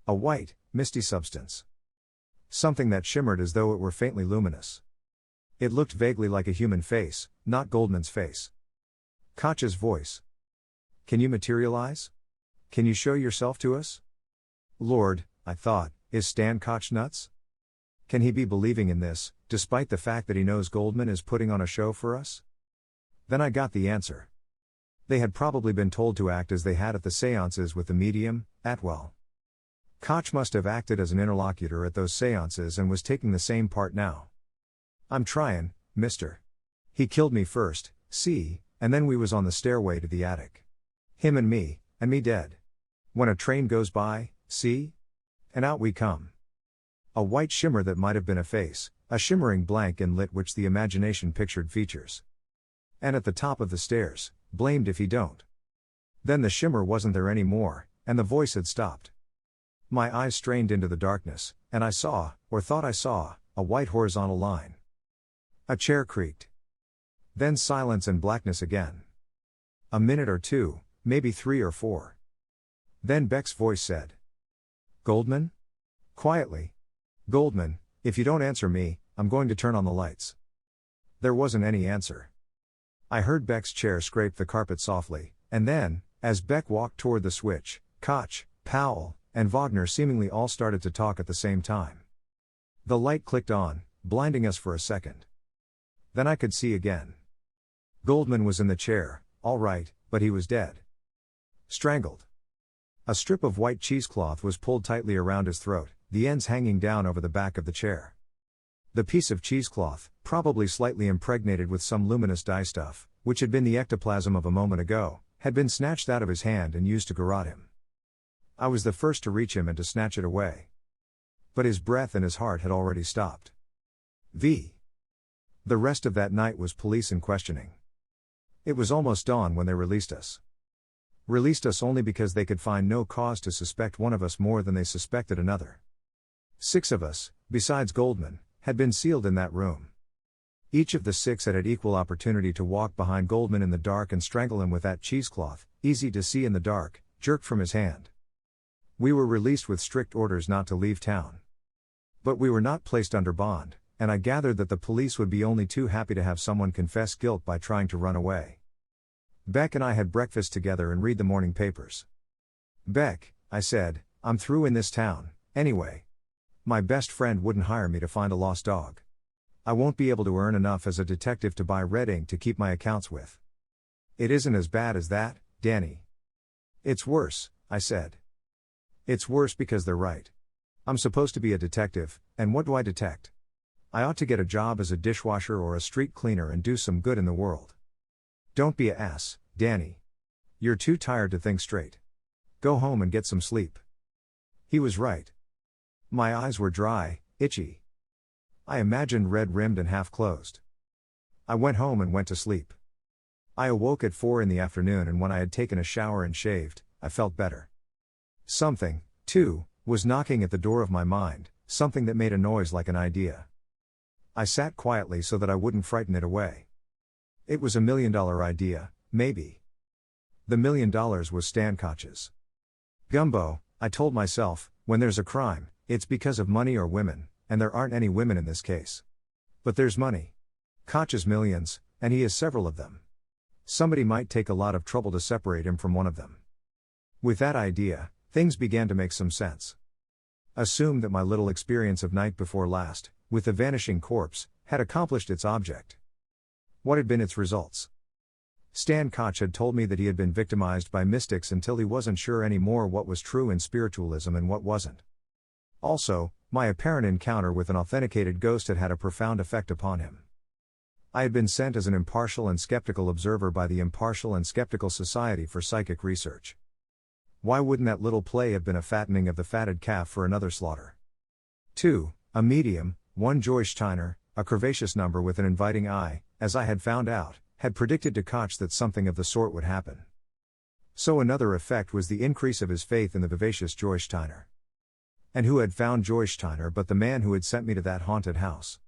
A white, misty substance. Something that shimmered as though it were faintly luminous. It looked vaguely like a human face, not Goldman's face. Koch's voice. "Can you materialize? Can you show yourself to us?" Lord, I thought, is Stan Koch nuts? Can he be believing in this, despite the fact that he knows Goldman is putting on a show for us? Then I got the answer. They had probably been told to act as they had at the seances with the medium, Atwell. Koch must have acted as an interlocutor at those seances and was taking the same part now. "I'm tryin', mister. He killed me first, see, and then we was on the stairway to the attic. Him and me dead. When a train goes by, see? And out we come." A white shimmer that might have been a face, a shimmering blank in lit which the imagination pictured features. And at the top of the stairs, "Blamed if he don't." Then the shimmer wasn't there anymore, and the voice had stopped. My eyes strained into the darkness, and I saw, or thought I saw, a white horizontal line. A chair creaked. Then silence and blackness again. A minute or two, maybe 3 or 4. Then Beck's voice said. "Goldman?" Quietly. "Goldman, if you don't answer me, I'm going to turn on the lights." There wasn't any answer. I heard Beck's chair scrape the carpet softly, and then, as Beck walked toward the switch, Koch, Powell, and Wagner seemingly all started to talk at the same time. The light clicked on, blinding us for a second. Then I could see again. Goldman was in the chair, all right, but he was dead. Strangled. A strip of white cheesecloth was pulled tightly around his throat, the ends hanging down over the back of the chair. The piece of cheesecloth, probably slightly impregnated with some luminous dye stuff, which had been the ectoplasm of a moment ago, had been snatched out of his hand and used to garrote him. I was the first to reach him and to snatch it away. But his breath and his heart had already stopped. The rest of that night was police and questioning. It was almost dawn when they released us. Released us only because they could find no cause to suspect one of us more than they suspected another. 6 of us, besides Goldman, had been sealed in that room. Each of the 6 had equal opportunity to walk behind Goldman in the dark and strangle him with that cheesecloth, easy to see in the dark, jerked from his hand. We were released with strict orders not to leave town. But we were not placed under bond, and I gathered that the police would be only too happy to have someone confess guilt by trying to run away. Beck and I had breakfast together and read the morning papers. "Beck," I said, "I'm through in this town, anyway. My best friend wouldn't hire me to find a lost dog. I won't be able to earn enough as a detective to buy red ink to keep my accounts with." "It isn't as bad as that, Danny." "It's worse," I said. "It's worse because they're right. I'm supposed to be a detective, and what do I detect? I ought to get a job as a dishwasher or a street cleaner and do some good in the world. Don't be a ass, Danny. You're too tired to think straight. Go home and get some sleep." He was right. My eyes were dry, itchy. I imagined red-rimmed and half-closed. I went home and went to sleep. I awoke at 4 in the afternoon, and when I had taken a shower and shaved, I felt better. Something, too, was knocking at the door of my mind, something that made a noise like an idea. I sat quietly so that I wouldn't frighten it away. It was $1 million idea, maybe. The $1 million was Stan Koch's. Gumbo, I told myself, when there's a crime, it's because of money or women, and there aren't any women in this case. But there's money. Koch has millions, and he has several of them. Somebody might take a lot of trouble to separate him from one of them. With that idea, things began to make some sense. Assume that my little experience of night before last, with the vanishing corpse, had accomplished its object. What had been its results? Stan Koch had told me that he had been victimized by mystics until he wasn't sure anymore what was true in spiritualism and what wasn't. Also, my apparent encounter with an authenticated ghost had had a profound effect upon him. I had been sent as an impartial and skeptical observer by the Impartial and Skeptical Society for Psychic Research. Why wouldn't that little play have been a fattening of the fatted calf for another slaughter? 2. A medium, one Joyce Steiner, a curvaceous number with an inviting eye, as I had found out, had predicted to Koch that something of the sort would happen. So another effect was the increase of his faith in the vivacious Joyce Steiner. And who had found Joyce Steiner but the man who had sent me to that haunted house?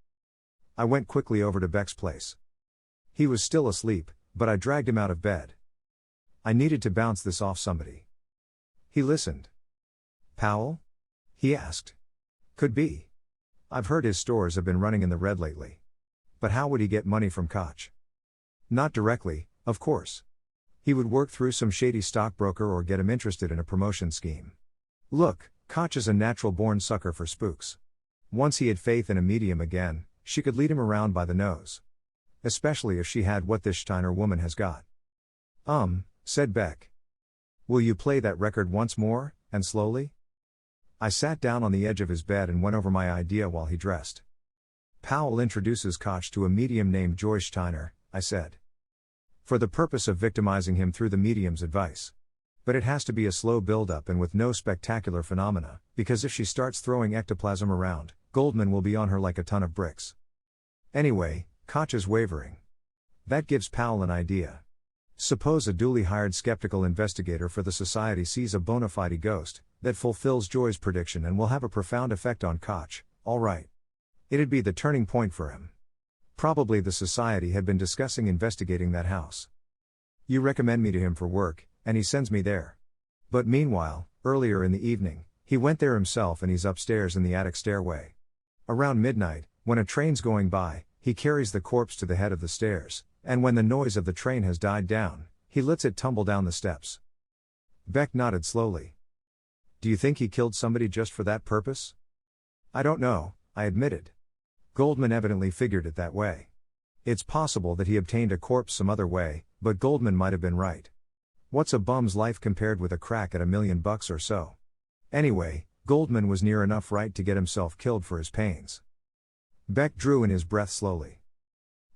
I went quickly over to Beck's place. He was still asleep, but I dragged him out of bed. I needed to bounce this off somebody. He listened. Powell? He asked. Could be. I've heard his stores have been running in the red lately. But how would he get money from Koch? Not directly, of course. He would work through some shady stockbroker or get him interested in a promotion scheme. Look, Koch is a natural-born sucker for spooks. Once he had faith in a medium again, she could lead him around by the nose. Especially if she had what this Steiner woman has got. Said Beck. Will you play that record once more, and slowly? I sat down on the edge of his bed and went over my idea while he dressed. Powell introduces Koch to a medium named Joyce Steiner, I said. For the purpose of victimizing him through the medium's advice. But it has to be a slow build-up and with no spectacular phenomena, because if she starts throwing ectoplasm around, Goldman will be on her like a ton of bricks. Anyway, Koch is wavering. That gives Powell an idea. Suppose a duly hired skeptical investigator for the society sees a bona fide ghost that fulfills Joy's prediction and will have a profound effect on Koch. All right. It'd be the turning point for him. Probably the society had been discussing investigating that house. You recommend me to him for work, and he sends me there. But meanwhile, earlier in the evening, he went there himself and he's upstairs in the attic stairway. Around midnight, when a train's going by, he carries the corpse to the head of the stairs, and when the noise of the train has died down, he lets it tumble down the steps. Beck nodded slowly. Do you think he killed somebody just for that purpose? I don't know, I admitted. Goldman evidently figured it that way. It's possible that he obtained a corpse some other way, but Goldman might have been right. What's a bum's life compared with a crack at $1 million or so? Anyway, Goldman was near enough right to get himself killed for his pains. Beck drew in his breath slowly.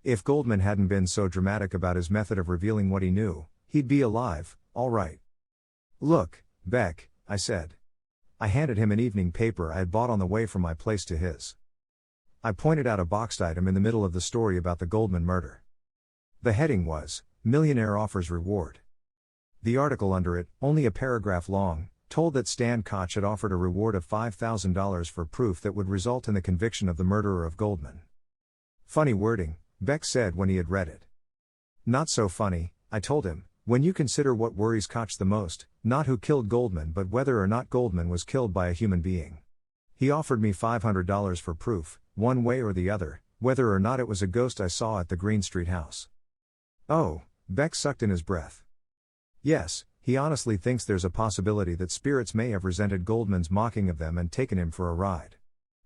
If Goldman hadn't been so dramatic about his method of revealing what he knew, he'd be alive, all right. Look, Beck, I said. I handed him an evening paper I had bought on the way from my place to his. I pointed out a boxed item in the middle of the story about the Goldman murder. The heading was, Millionaire Offers Reward. The article under it, only a paragraph long, told that Stan Koch had offered a reward of $5,000 for proof that would result in the conviction of the murderer of Goldman. Funny wording, Beck said when he had read it. Not so funny, I told him, when you consider what worries Koch the most, not who killed Goldman but whether or not Goldman was killed by a human being. He offered me $500 for proof, one way or the other, whether or not it was a ghost I saw at the Green Street house. Oh, Beck sucked in his breath. Yes, he honestly thinks there's a possibility that spirits may have resented Goldman's mocking of them and taken him for a ride.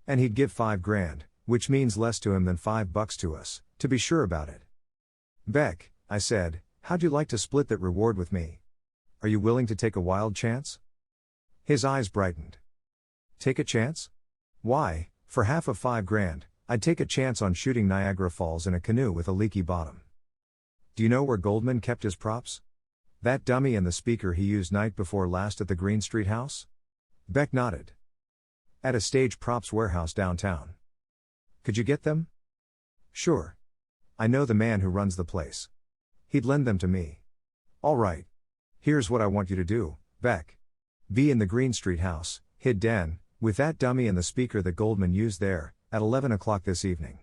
And he'd give $5,000, which means less to him than $5 to us, to be sure about it. Beck, I said, how'd you like to split that reward with me? Are you willing to take a wild chance? His eyes brightened. Take a chance? Why, for half of $5,000, I'd take a chance on shooting Niagara Falls in a canoe with a leaky bottom. Do you know where Goldman kept his props? That dummy and the speaker he used night before last at the Green Street house? Beck nodded. At a stage props warehouse downtown. Could you get them? Sure. I know the man who runs the place. He'd lend them to me. All right. Here's what I want you to do, Beck. Be in the Green Street house, hid Den, with that dummy and the speaker that Goldman used there, at 11 o'clock this evening.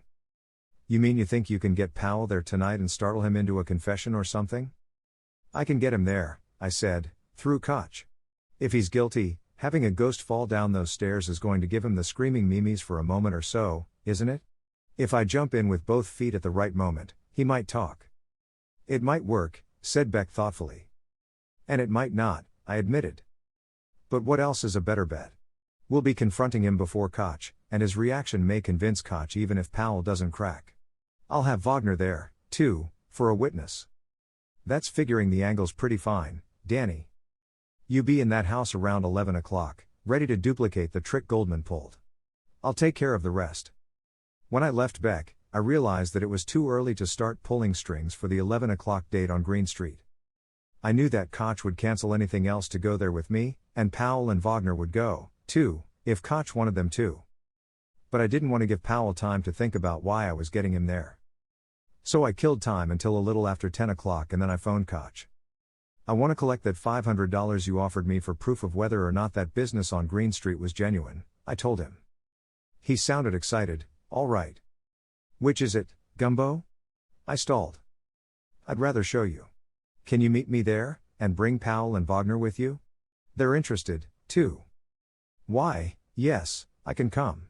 You mean you think you can get Powell there tonight and startle him into a confession or something? I can get him there, I said, through Koch. If he's guilty, having a ghost fall down those stairs is going to give him the screaming memes for a moment or so, isn't it? If I jump in with both feet at the right moment, he might talk. It might work, said Beck thoughtfully. And it might not, I admitted. But what else is a better bet? We'll be confronting him before Koch, and his reaction may convince Koch even if Powell doesn't crack. I'll have Wagner there, too, for a witness. That's figuring the angles pretty fine, Danny. You be in that house around 11 o'clock, ready to duplicate the trick Goldman pulled. I'll take care of the rest. When I left Beck, I realized that it was too early to start pulling strings for the 11 o'clock date on Green Street. I knew that Koch would cancel anything else to go there with me, and Powell and Wagner would go, too, if Koch wanted them to. But I didn't want to give Powell time to think about why I was getting him there. So I killed time until a little after 10 o'clock and then I phoned Koch. I want to collect that $500 you offered me for proof of whether or not that business on Green Street was genuine, I told him. He sounded excited. All right. Which is it, Gumbo? I stalled. I'd rather show you. Can you meet me there, and bring Powell and Wagner with you? They're interested, too. Why, yes, I can come.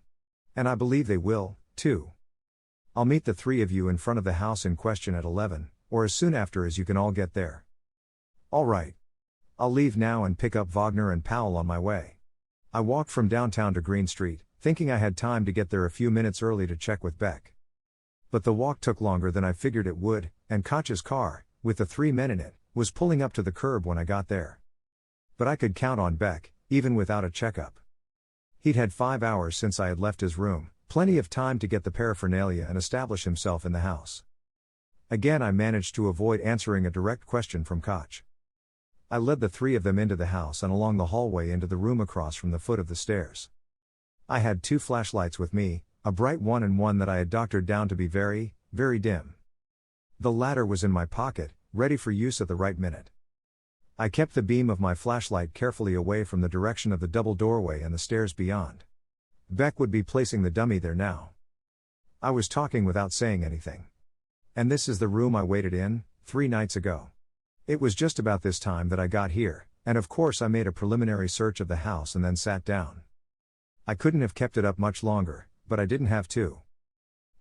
And I believe they will, too. I'll meet the three of you in front of the house in question at 11, or as soon after as you can all get there. All right. I'll leave now and pick up Wagner and Powell on my way. I walked from downtown to Green Street, thinking I had time to get there a few minutes early to check with Beck. But the walk took longer than I figured it would, and Koch's car, with the 3 men in it, was pulling up to the curb when I got there. But I could count on Beck, even without a checkup. He'd had 5 hours since I had left his room, plenty of time to get the paraphernalia and establish himself in the house. Again I managed to avoid answering a direct question from Koch. I led the three of them into the house and along the hallway into the room across from the foot of the stairs. I had 2 flashlights with me, a bright one and one that I had doctored down to be very, very dim. The latter was in my pocket, ready for use at the right minute. I kept the beam of my flashlight carefully away from the direction of the double doorway and the stairs beyond. Beck would be placing the dummy there now. I was talking without saying anything. And this is the room I waited in, 3 nights ago. It was just about this time that I got here, and of course I made a preliminary search of the house and then sat down. I couldn't have kept it up much longer, but I didn't have to.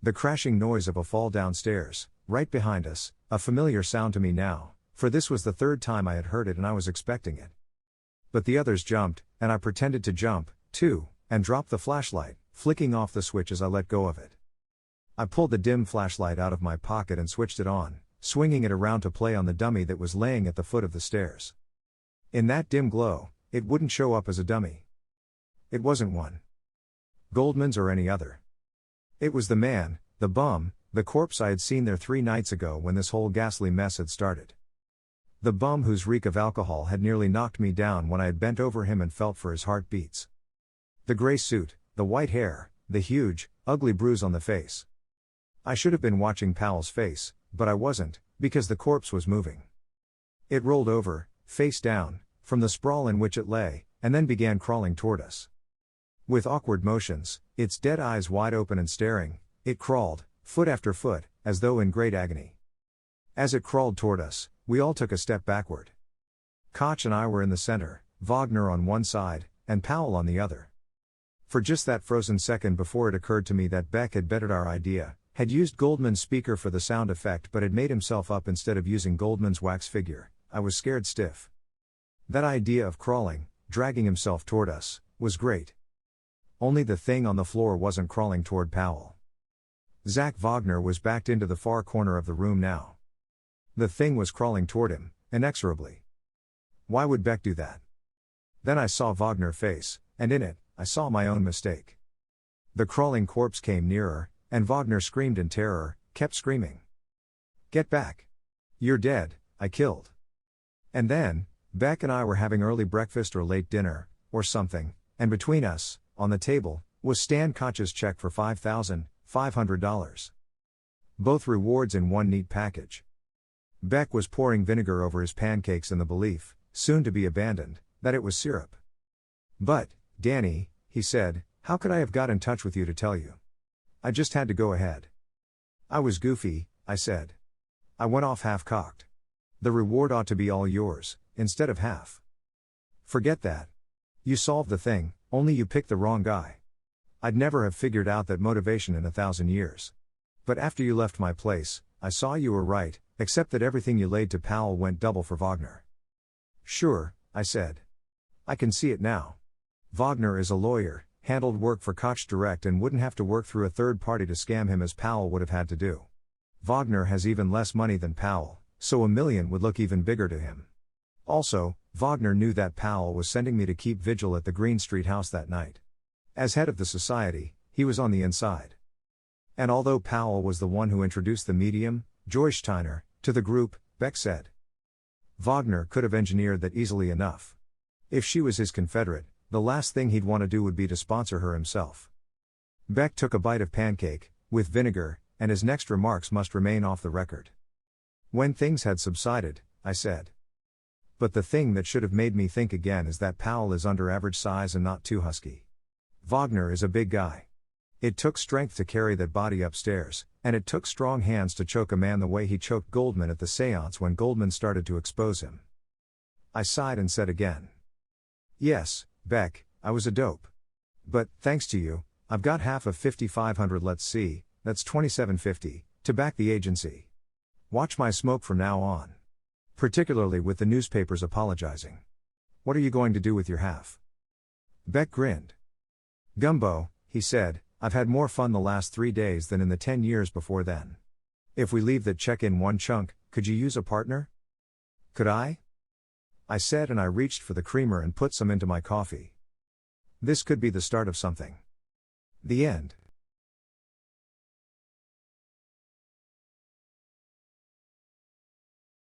The crashing noise of a fall downstairs, right behind us, a familiar sound to me now, for this was the 3rd time I had heard it and I was expecting it. But the others jumped, and I pretended to jump, too, and dropped the flashlight, flicking off the switch as I let go of it. I pulled the dim flashlight out of my pocket and switched it on, swinging it around to play on the dummy that was laying at the foot of the stairs. In that dim glow, it wouldn't show up as a dummy. It wasn't one. Goldman's or any other. It was the man, the bum, the corpse I had seen there 3 nights ago when this whole ghastly mess had started. The bum whose reek of alcohol had nearly knocked me down when I had bent over him and felt for his heartbeats. The gray suit, the white hair, the huge, ugly bruise on the face. I should have been watching Powell's face, but I wasn't, because the corpse was moving. It rolled over, face down, from the sprawl in which it lay, and then began crawling toward us. With awkward motions, its dead eyes wide open and staring, it crawled, foot after foot, as though in great agony. As it crawled toward us, we all took a step backward. Koch and I were in the center, Wagner on one side, and Powell on the other. For just that frozen second before it occurred to me that Beck had bettered our idea, had used Goldman's speaker for the sound effect but had made himself up instead of using Goldman's wax figure, I was scared stiff. That idea of crawling, dragging himself toward us, was great. Only the thing on the floor wasn't crawling toward Powell. Zach Wagner was backed into the far corner of the room now. The thing was crawling toward him, inexorably. Why would Beck do that? Then I saw Wagner's face, and in it, I saw my own mistake. The crawling corpse came nearer, and Wagner screamed in terror, kept screaming. Get back. You're dead, I killed. And then, Beck and I were having early breakfast or late dinner, or something, And between us, on the table, was Stan Koch's check for $5,500. Both rewards in one neat package. Beck was pouring vinegar over his pancakes in the belief, soon to be abandoned, that it was syrup. "But, Danny," he said, "how could I have got in touch with you to tell you? I just had to go ahead." "I was goofy," I said. "I went off half-cocked. The reward ought to be all yours, instead of half." "Forget that. You solved the thing, only you picked the wrong guy. I'd never have figured out that motivation in 1,000 years. But after you left my place, I saw you were right, except that everything you laid to Powell went double for Wagner." "Sure," I said. "I can see it now. Wagner is a lawyer, handled work for Koch direct and wouldn't have to work through a third party to scam him as Powell would have had to do. Wagner has even less money than Powell, so $1 million would look even bigger to him. Also, Wagner knew that Powell was sending me to keep vigil at the Green Street house that night. As head of the society, he was on the inside. And although Powell was the one who introduced the medium, Joyce Steiner, to the group, Beck said, Wagner could have engineered that easily enough. If she was his confederate, the last thing he'd want to do would be to sponsor her himself." Beck took a bite of pancake, with vinegar, and his next remarks must remain off the record. "When things had subsided, I said. But the thing that should have made me think again is that Powell is under average size and not too husky. Wagner is a big guy. It took strength to carry that body upstairs, and it took strong hands to choke a man the way he choked Goldman at the seance when Goldman started to expose him." I sighed and said again, "Yes, Beck, I was a dope. But, thanks to you, I've got half of 5,500, let's see, that's 2,750, to back the agency. Watch my smoke from now on. Particularly with the newspapers apologizing. What are you going to do with your half?" Beck grinned. "Gumbo," he said, "I've had more fun the last 3 days than in the 10 years before then. If we leave that check in one chunk, could you use a partner?" "Could I?" I said, and I reached for the creamer and put some into my coffee. This could be the start of something. The end.